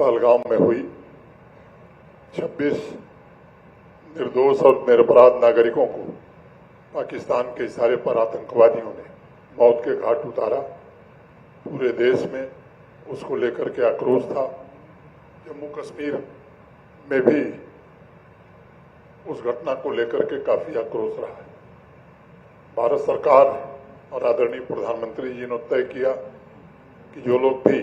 पहलगाम में हुई 26 निर्दोष और निरपराध नागरिकों को पाकिस्तान के इशारे पर आतंकवादियों ने मौत के घाट उतारा। पूरे देश में उसको लेकर के आक्रोश था। जम्मू कश्मीर में भी उस घटना को लेकर के काफी आक्रोश रहा है। भारत सरकार और आदरणीय प्रधानमंत्री जी ने तय किया कि जो लोग भी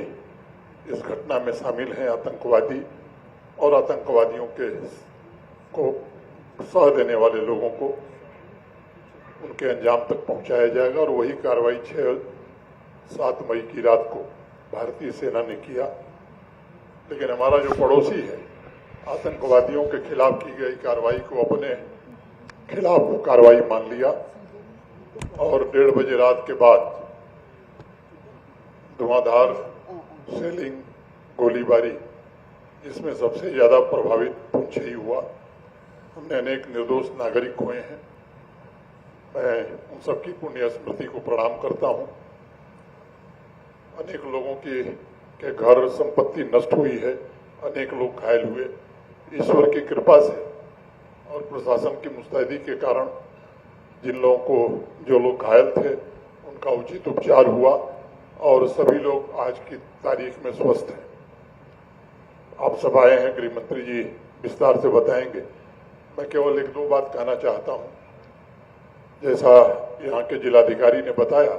इस घटना में शामिल हैं, आतंकवादी और आतंकवादियों को सह देने वाले लोगों को उनके अंजाम तक पहुंचाया जाएगा। और वही कार्रवाई 6-7 मई की रात को भारतीय सेना ने किया। लेकिन हमारा जो पड़ोसी है, आतंकवादियों के खिलाफ की गई कार्रवाई को अपने खिलाफ कार्रवाई मान लिया और 1:30 बजे रात के बाद धुआंधार शेलिंग, गोलीबारी, इसमें सबसे ज्यादा प्रभावित पुंछ ही हुआ। हमने अनेक निर्दोष नागरिक खोए हैं। मैं उन सबकी पुण्य स्मृति को प्रणाम करता हूं। अनेक लोगों के घर संपत्ति नष्ट हुई है, अनेक लोग घायल हुए। ईश्वर की कृपा से और प्रशासन की मुस्तैदी के कारण जो लोग घायल थे उनका उचित उपचार हुआ और सभी लोग आज की तारीख में स्वस्थ हैं। आप सब आए हैं, गृह मंत्री जी विस्तार से बताएंगे। मैं केवल 1-2 बात कहना चाहता हूं। जैसा यहाँ के जिलाधिकारी ने बताया,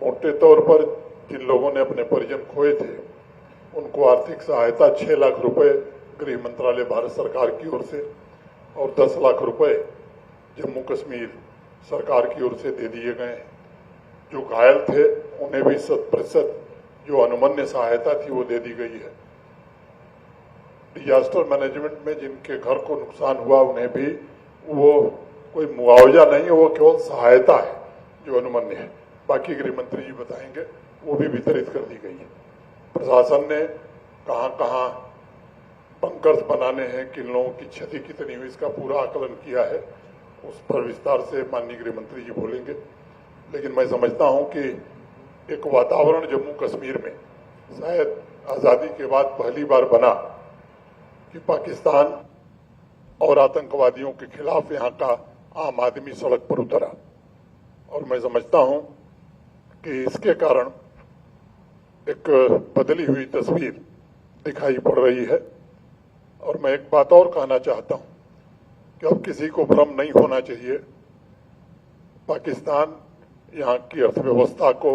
मोटे तौर पर जिन लोगों ने अपने परिजन खोए थे उनको आर्थिक सहायता 6 लाख रुपए गृह मंत्रालय भारत सरकार की ओर से और 10 लाख रुपए जम्मू कश्मीर सरकार की ओर से दे दिए गए हैं। जो घायल थे उन्हें भी 100% जो अनुमन्य सहायता थी वो दे दी गई है। डिजास्टर मैनेजमेंट में जिनके घर को नुकसान हुआ उन्हें भी वो कोई मुआवजा नहीं है, वो केवल सहायता है जो अनुमन्य है। बाकी गृह मंत्री जी बताएंगे, वो भी वितरित कर दी गई है। प्रशासन ने कहां कहां बंकर्स बनाने हैं, किन लोगों की क्षति कितनी हुई, इसका पूरा आकलन किया है। उस पर विस्तार से माननीय गृह मंत्री जी बोलेंगे। लेकिन मैं समझता हूं कि एक वातावरण जम्मू कश्मीर में शायद आजादी के बाद पहली बार बना कि पाकिस्तान और आतंकवादियों के खिलाफ यहाँ का आम आदमी सड़क पर उतरा। और मैं समझता हूं कि इसके कारण एक बदली हुई तस्वीर दिखाई पड़ रही है। और मैं एक बात और कहना चाहता हूं कि अब किसी को भ्रम नहीं होना चाहिए। पाकिस्तान यहाँ की अर्थव्यवस्था को,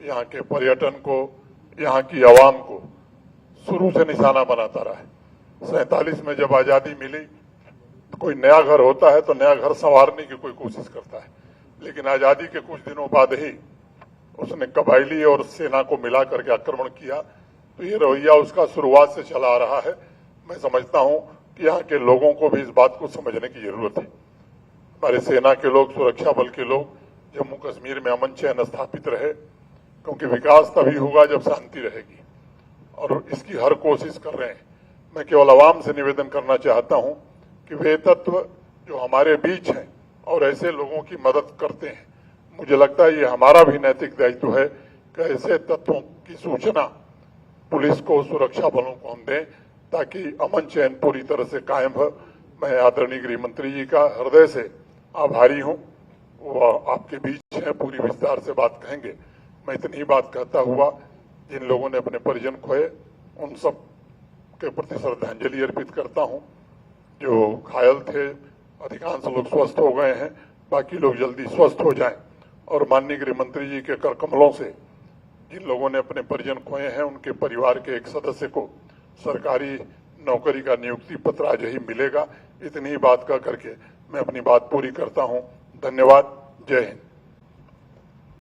यहाँ के पर्यटन को, यहाँ की आवाम को शुरू से निशाना बनाता रहा है। 47 में जब आजादी मिली तो कोई नया घर होता है तो नया घर संवारने की कोई कोशिश करता है। लेकिन आजादी के कुछ दिनों बाद ही उसने कबायली और सेना को मिला करके आक्रमण किया। तो ये रवैया उसका शुरुआत से चला आ रहा है। मैं समझता हूं कि यहाँ के लोगों को भी इस बात को समझने की जरूरत है। हमारे सेना के लोग, सुरक्षा बल के लोग जम्मू कश्मीर में अमन चैन स्थापित रहे, क्योंकि विकास तभी होगा जब शांति रहेगी और इसकी हर कोशिश कर रहे हैं। मैं केवल आवाम से निवेदन करना चाहता हूं कि वे तत्व जो हमारे बीच हैं और ऐसे लोगों की मदद करते हैं, मुझे लगता है ये हमारा भी नैतिक दायित्व है कि ऐसे तत्वों की सूचना पुलिस को, सुरक्षा बलों को हम दें ताकि अमन चैन पूरी तरह से कायम हो। मैं आदरणीय गृह मंत्री जी का हृदय से आभारी हूं। वो आपके बीच हैं, पूरी विस्तार से बात कहेंगे। मैं इतनी ही बात कहता हुआ जिन लोगों ने अपने परिजन खोए उन सब के प्रति श्रद्धांजलि अर्पित करता हूं। जो घायल थे अधिकांश लोग स्वस्थ हो गए हैं, बाकी लोग जल्दी स्वस्थ हो जाएं। और माननीय गृह मंत्री जी के कर कमलों से जिन लोगों ने अपने परिजन खोए हैं उनके परिवार के एक सदस्य को सरकारी नौकरी का नियुक्ति पत्र आज ही मिलेगा। इतनी ही बात कह करके मैं अपनी बात पूरी करता हूं। धन्यवाद। जय हिंद।